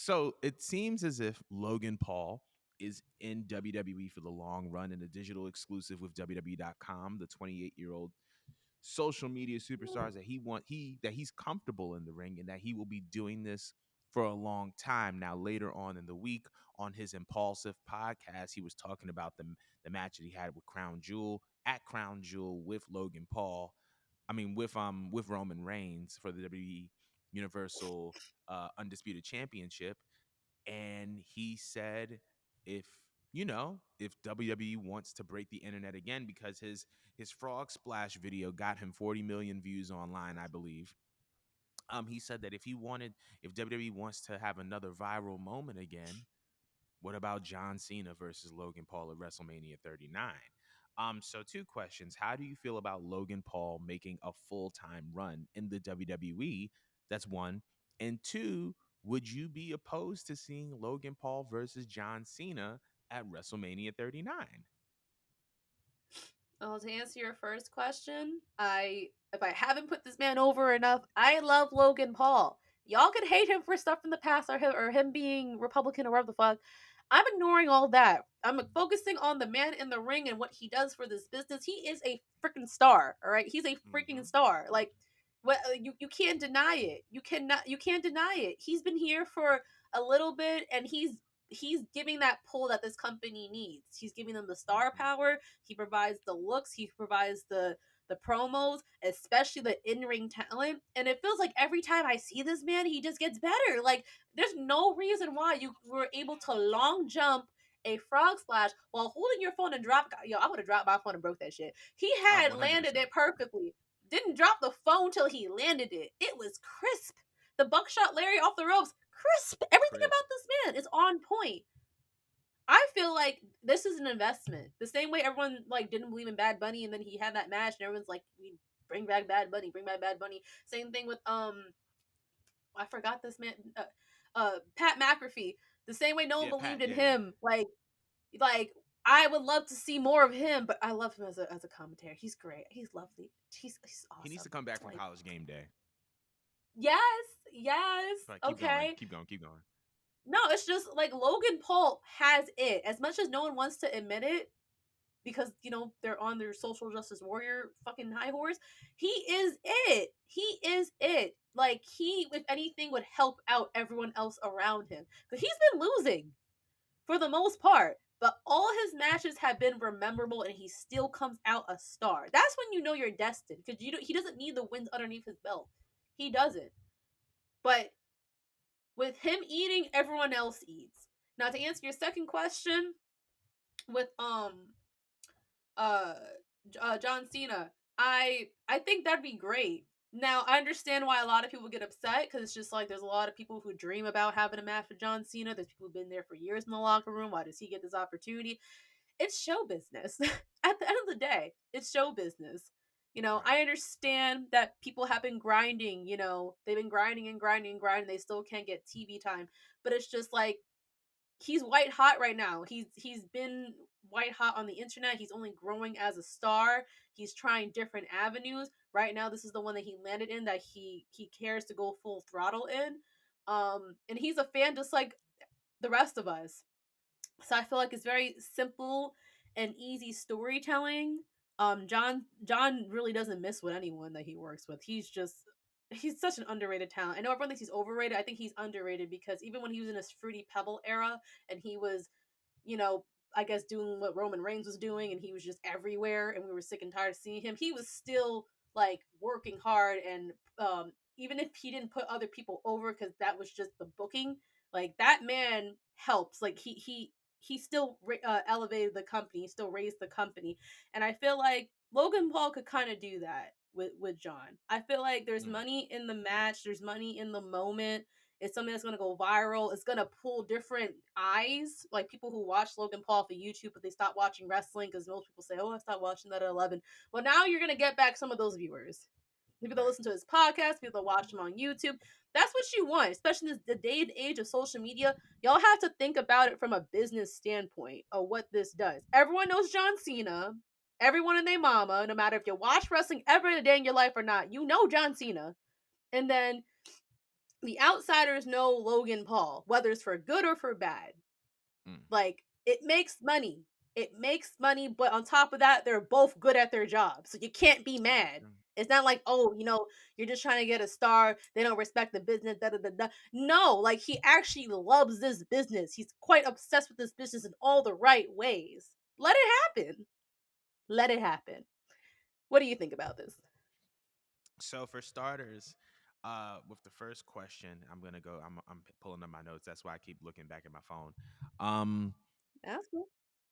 So it seems as if Logan Paul is in WWE for the long run in a digital exclusive with WWE.com, the 28-year-old social media superstars that he's comfortable in the ring and that he will be doing this for a long time. Now, later on in the week on his Impulsive podcast, he was talking about the match that he had with Crown Jewel at Crown Jewel with Logan Paul. I mean, with Roman Reigns for the WWE Universal Undisputed Championship, and he said if if WWE wants to break the internet again, because his frog splash video got him 40 million views online, I believe. He said that if WWE wants to have another viral moment again, what about John Cena versus Logan Paul at WrestleMania 39? So two questions. How do you feel about Logan Paul making a full-time run in the WWE? That's one. And two, would you be opposed to seeing Logan Paul versus John Cena at WrestleMania 39? Well, to answer your first question, if I haven't put this man over enough, I love Logan Paul. Y'all can hate him for stuff from the past or him being Republican or whatever the fuck. I'm ignoring all that. I'm focusing on the man in the ring and what he does for this business. He is a freaking star, all right? He's a freaking Mm-hmm. star. Like, what you can't deny it. You can't deny it. He's been here for a little bit, and he's giving that pull that this company needs. He's giving them the star Mm-hmm. power. He provides the looks. He provides the promos, especially the in-ring talent. And it feels like every time I see this man, he just gets better. Like, there's no reason why you were able to long jump a frog splash while holding your phone and drop. Yo, I would have dropped my phone and broke that shit. He Oh, had landed 100%. it perfectly. Didn't drop the phone till he landed it. It was crisp. The buckshot Larry off the ropes, crisp. Everything Crisp. about this man is on point. I feel like this is an investment. The same way everyone like didn't believe in Bad Bunny, and then he had that match, and everyone's like, "We bring back Bad Bunny, bring back Bad Bunny." Same thing with I forgot this man, Pat McAfee. The same way no one Yeah, Pat. believed in Yeah, yeah. him. Like I would love to see more of him, but I love him as a commentator. He's great. He's lovely. He's He needs to awesome. come back from Like, College Game Day. yes, yes, Right, keep going, okay. keep going, keep going. No, it's just like Logan Paul has it. As much as no one wants to admit it, because they're on their social justice warrior fucking high horse. He is it. He is it. Like, he, if anything, would help out everyone else around him because he's been losing for the most part. But all his matches have been rememberable, and he still comes out a star. That's when you know you're destined because he doesn't need the wins underneath his belt. He doesn't. But with him eating, everyone else eats. Now, to answer your second question, with uh, John Cena. I think that'd be great. Now I understand why a lot of people get upset because it's just like there's a lot of people who dream about having a match with John Cena. There's people who've been there for years in the locker room. Why does he get this opportunity? It's show business. At the end of the day, it's show business. Right. I understand that people have been grinding. They've been grinding and grinding and grinding. They still can't get TV time, but it's just like he's white hot right now. He's been white hot on the internet. He's only growing as a star. He's trying different avenues. Right now, this is the one that he landed in that he cares to go full throttle in. And he's a fan just like the rest of us. So I feel like it's very simple and easy storytelling. John really doesn't miss with anyone that he works with. He's such an underrated talent. I know everyone thinks he's overrated. I think he's underrated because even when he was in his Fruity Pebble era and he was, you know, I guess doing what Roman Reigns was doing and he was just everywhere and we were sick and tired of seeing him, he was still like working hard and even if he didn't put other people over because that was just the booking, like that man helps. Like he still elevated the company, he still raised the company, and I feel like Logan Paul could kind of do that with John. I feel like there's Mm. money in the match, there's money in the moment. It's something that's gonna go viral. It's gonna pull different eyes, like people who watch Logan Paul for YouTube, but they stop watching wrestling because most people say, "Oh, I stopped watching that at 11." Well, now you're gonna get back some of those viewers. People that Right. listen to his podcast, people that watch him on YouTube. That's what you want, especially in the day and age of social media. Y'all have to think about it from a business standpoint of what this does. Everyone knows John Cena. Everyone and their mama, no matter if you watch wrestling ever a day in your life or not, you know John Cena. And then The outsiders know Logan Paul, whether it's for good or for bad. Mm, Like, it makes money. It makes money, but on top of that, they're both good at their job. So you can't be very mad. true. It's not like, oh, you're just trying to get a star. They don't respect the business. Da, da, da, da. No, like he actually loves this business. He's quite obsessed with this business in all the right ways. Let it happen. Let it happen. What do you think about this? So for starters, with the first question, I'm gonna go. I'm pulling up my notes. That's why I keep looking back at my phone. Um, That's cool.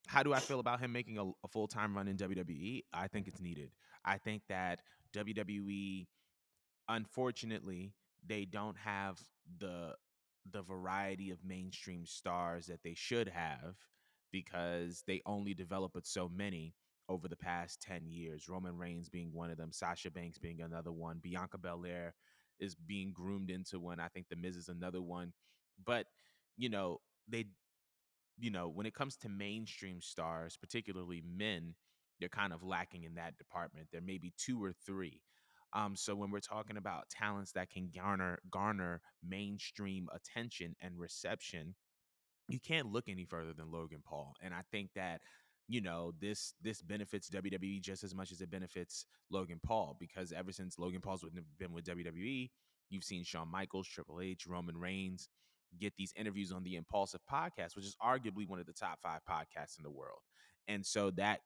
how do I feel about him making a full time run in WWE? I think it's needed. I think that WWE, unfortunately, they don't have the the variety of mainstream stars that they should have because they only develop with so many over the past 10 years. Roman Reigns being one of them, Sasha Banks being another one, Bianca Belair is being groomed into one. I think The Miz is another one. But, you know, they when it comes to mainstream stars, particularly men, they're kind of lacking in that department. There may be two or three. So when we're talking about talents that can garner mainstream attention and reception, you can't look any further than Logan Paul. And I think that this benefits WWE just as much as it benefits Logan Paul because ever since Logan Paul's been with WWE, you've seen Shawn Michaels, Triple H, Roman Reigns get these interviews on the Impulsive podcast, which is arguably one of the top 5 podcasts in the world. And so that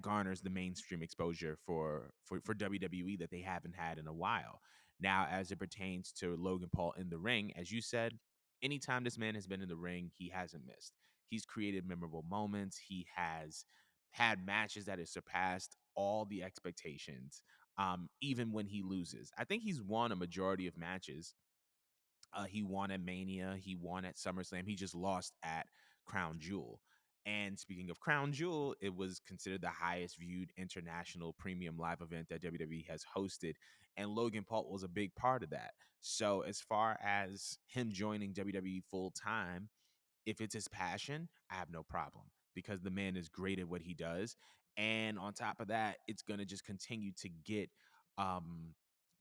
garners the mainstream exposure for WWE that they haven't had in a while. Now, as it pertains to Logan Paul in the ring, as you said, anytime this man has been in the ring, he hasn't missed. He's created memorable moments. He has had matches that have surpassed all the expectations, even when he loses. I think he's won a majority of matches. He won at Mania. He won at SummerSlam. He just lost at Crown Jewel. And speaking of Crown Jewel, it was considered the highest viewed international premium live event that WWE has hosted. And Logan Paul was a big part of that. So, as far as him joining WWE full time, if it's his passion, I have no problem because the man is great at what he does. And on top of that, it's going to just continue to get um,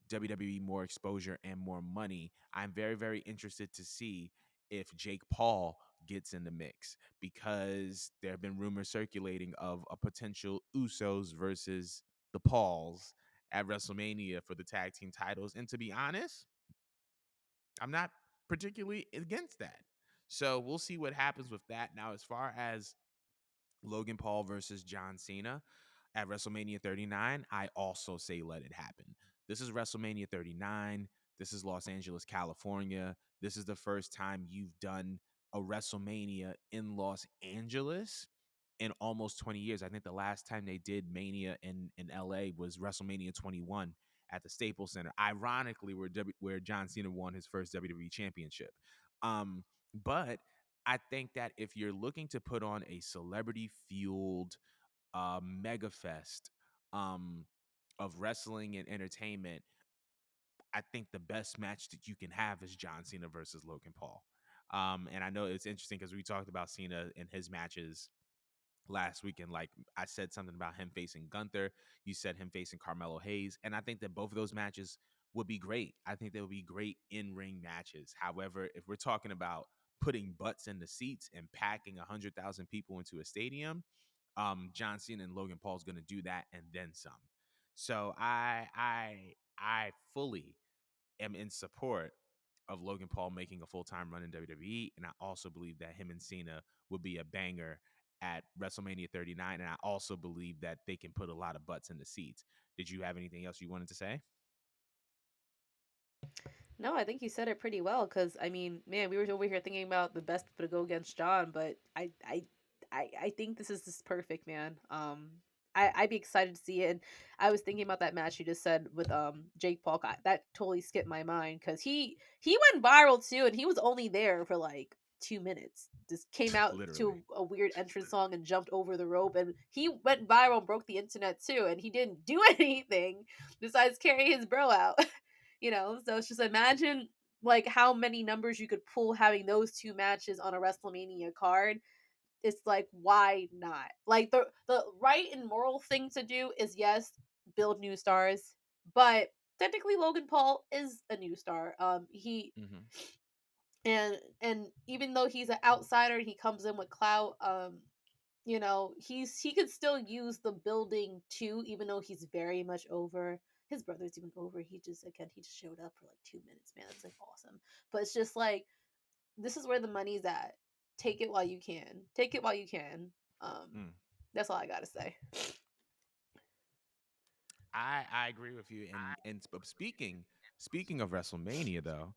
WWE more exposure and more money. I'm very, very interested to see if Jake Paul gets in the mix because there have been rumors circulating of a potential Usos versus the Pauls at WrestleMania for the tag team titles. And to be honest, I'm not particularly against that. So we'll see what happens with that. Now, as far as Logan Paul versus John Cena at WrestleMania 39, I also say let it happen. This is WrestleMania 39. This is Los Angeles, California. This is the first time you've done a WrestleMania in Los Angeles in almost 20 years. I think the last time they did Mania in LA was WrestleMania 21 at the Staples Center. Ironically, where John Cena won his first WWE championship. But I think that if you're looking to put on a celebrity fueled mega fest um, of wrestling and entertainment, I think the best match that you can have is John Cena versus Logan Paul. And I know it's interesting because we talked about Cena in his matches last weekend. Like I said something about him facing Gunther. You said him facing Carmelo Hayes. And I think that both of those matches would be great. I think they would be great in-ring matches. However, if we're talking about putting butts in the seats and packing 100,000 people into a stadium, John Cena and Logan Paul is going to do that and then some. So I fully am in support of Logan Paul making a full time run in WWE, and I also believe that him and Cena would be a banger at WrestleMania 39, and I also believe that they can put a lot of butts in the seats. Did you have anything else you wanted to say? No, I think you said it pretty well. Cause I mean, man, we were over here thinking about the best people to go against John, but I think this is just perfect, man. I'd be excited to see it. And I was thinking about that match you just said with Jake Paul. That totally skipped my mind because he went viral too, and he was only there for like 2 minutes. Just came out Literally. to a weird entrance song and jumped over the rope, and he went viral and broke the internet too. And he didn't do anything besides carry his bro out. So it's just imagine like how many numbers you could pull having those two matches on a WrestleMania card. It's like, why not? Like the right and moral thing to do is, yes, build new stars, but technically Logan Paul is a new star. He Mm-hmm. and even though he's an outsider, he comes in with clout. You know, he could still use the building too, even though he's very much over. His brother's even over. He just showed up for like 2 minutes, man. That's like awesome. But it's just like this is where the money's at. Take it while you can. Take it while you can. Um, Mm. that's all I gotta say. I agree with you. And speaking of WrestleMania though,